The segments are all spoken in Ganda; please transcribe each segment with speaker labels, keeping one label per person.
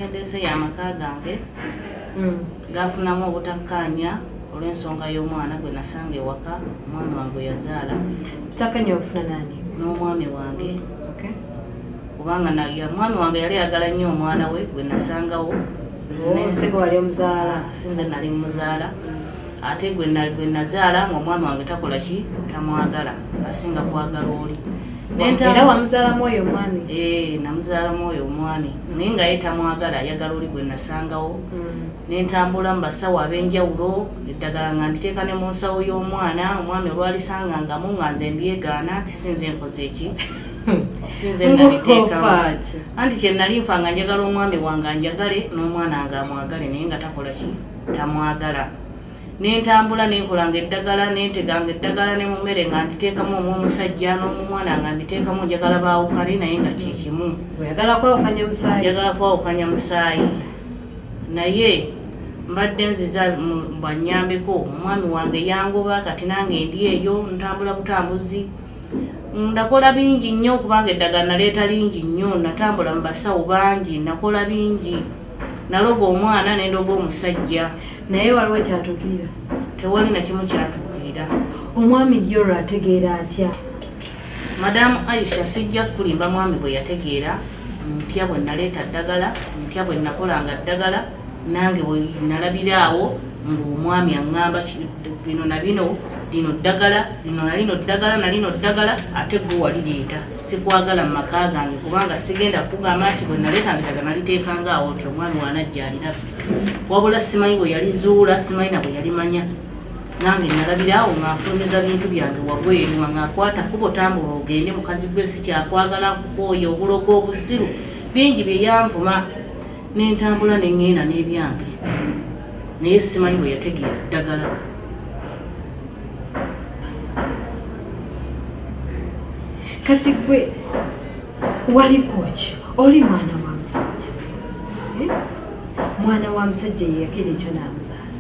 Speaker 1: Endese y'amaka gange gafunamu obutakkaanya olw'ensonga y'omwana gwe nasanga ewaka omwami wange yazaala.
Speaker 2: Butakkaanya obufuna nani?
Speaker 1: N'omwami wange. Kubanga mwami wange yali ayagala nnyo omwana we gwe nasangawo.
Speaker 2: Nze wali omuzaala?
Speaker 1: Sinze nali muzaala. Ate gwe nazaala ng'omwami wange takola ki? Tamwagala. Asinga kwagala oli.
Speaker 2: Era wamuzaalamu oyo omwami?
Speaker 1: Namuzaalamu oyo omwami. Naye nga ye tamwagala, ayagala oli gwe nasangawo. Ne ntambula mu basawo ab'enjawulo, eddagala nga nditeeka ne mu nsawo y'omwana. Omwami olwalisangangamu nga nze mbyegaana, tisinze nkoze eki? Sinze naliteekamu. Anti kye nali nfa nga njagala omwami wange anjagale n'omwana nga amwagale, naye nga takola ki? Tamwagala. Nentambula nenkolanga eddagala nenteganga eddagala ne mu mmere nga nditeekamu omw'omusajja n'omumwana nga mbiteekamu njagala baawukane naye nga kye kimu.
Speaker 2: Oyagala kwawukanya musaayi? Njagala
Speaker 1: kwawukanya musaayi. Naye mbadde nziza bannyambeko, omwami wange yangoba kati nange ndi eyo ntambula butambuzi. Nakola bingi nnyo kubanga eddagala naleeta lingi nnyo, natambula mu basawo bangi, nakola bingi. Naloga omwana nendoga omusajja.
Speaker 2: Naye waliwo ekyatuukirira?
Speaker 1: Tewali na kimu kyatuukirira.
Speaker 2: Omwami ye olwo ategeera atya?
Speaker 1: Madamu Aisha sijja kulimba mwami bwe yategeera, ntya bwe naleeta ddagala, ntya bwe nakolanga ddagala, nange bwe nalabiraawo ng'omwami aŋŋamba bino na bino, lino ddagala, lino nalino ddagala, nalino ddagala, ate gwe walireeta. Sikwagala mu maka gange kubanga sigenda kugamba nti bwe naleetanga eddagala naliteekanga awo nti omwami wanajja alirabe. Wabula simanyi bwe yalizuula, simanyi na bwe yalimanya. Nange nalabiraawo ng'anfulumiza bintu byange wabweru nga akwata kubo tambula ogende mukazi gwe sikyakwagala nkukooya obulogo obusiru bingi bye yanvuma. Nentambula ne ŋŋenda n'ebyange. Naye simanyi bwe yategeera ddagala.
Speaker 2: Kati gwe waliko ki? Oli mwana wa musajja. Mwana wa musajja ye yakira ekyo n'amuzaala.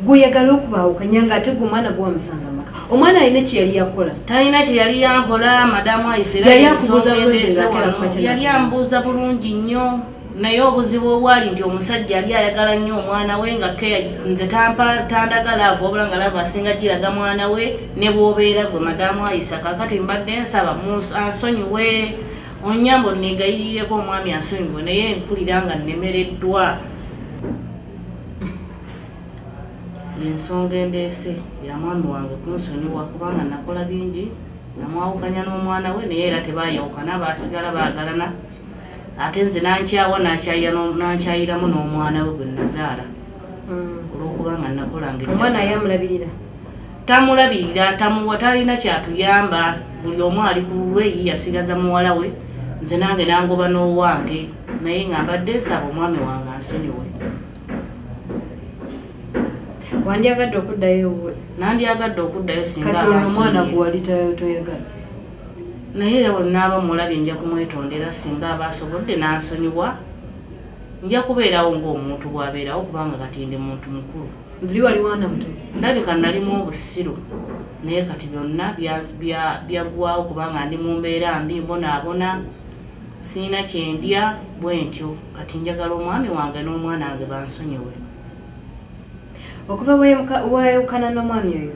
Speaker 2: Gwe oyagala okubaawukanya ng'ate gwe omwana gwe wamusanza mu maka. Omwana alina kye yali yakola?
Speaker 1: Talina kye yali yankola. Madamu Aisha yali ambuuza bulungi nnyo. Naye obuzibu obwali nti omusajja yali ayagala nnyo omwana we nga nze tandagala ava obula nga lava asinga giraga mwana we ne bw'obeera gwe Madamu Aisha. Kakati mbadde nsaba ansonyiwe, onnyambe onneegayirireko omwami ansonyiwe, naye mpulira nga nnemereddwa. Ensonga endeese ya mwami wange kunsonyiwa kubanga nakola bingi, namwawukanya n'omwana we naye era tebaayawukana, baasigala baagalana. Ate nze nankyayiramu n'omwana we gwe nazaala olw'okubanga nakolanga.
Speaker 2: Omwana yamulabirira?
Speaker 1: Tamulabirira, tamuwa, talina kyatuyamba. Buli omu ali ku lulwe, ye yasigaza muwala we, nze nange nangoba n'owange, naye nga mbadde nsaba omwami wange ansonyiwe.
Speaker 2: Wandyagadde okuddayo we?
Speaker 1: Nandyagadde okuddayo singa
Speaker 2: kati omwana gwe wali toyagala?
Speaker 1: Naye era bwe naaba mulabye nja kumwetondera singa aba asobodde n'ansonyiwa. Nja kubeerawo ng'omuntu bw'abeerawo kubanga kati ndi muntu mukulu.
Speaker 2: Luli wali mwana muto? Ndabika
Speaker 1: nalimu obusiru naye kati byonna byaggwawo kubanga ndi mu mbeera mbi, mbonaabona, siina kyendya bwe ntyo. Kati njagala omwami wange n'omwana wange bansonyiwe.
Speaker 2: Okuva weewukana n'omwami oyo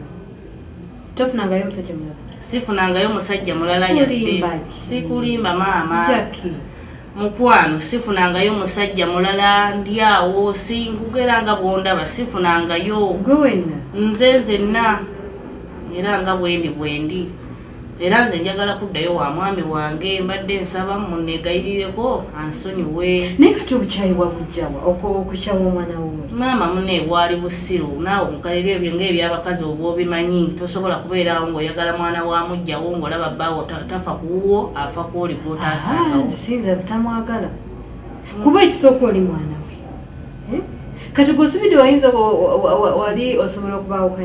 Speaker 2: tofunangayo omusajja mulala?
Speaker 1: Sifunangayo musajja mulala yadde. Sikulimba maama. Mukwano sifunangayo musajja mulala, ndi awo singugera nga bwondaba sifunangayo.
Speaker 2: Gwe wenna?
Speaker 1: Nze nzenna era nga bwendi. Era nze njagala kuddayo wa mwami wange, mbadde nsaba munneegayirireko ansonyiwe.
Speaker 2: Naye kati obukyayi bwabujjawa okukyawa omwana wo?
Speaker 1: Maama munne bwali busiru. Naawe omukalire ebyo ng'ebyabakazi oba obimanyi, tosobola kubeerawo ng'oyagala mwana wa mujjawo ng'olaba bbaawo tafa kuwuwo, afa kw'oli gw'otaasangawo.
Speaker 2: Nzisinza butamwagala kuba ekisooka oli mwana we. Kati gw'osubidde wayinza wali osobola okubaawukanya?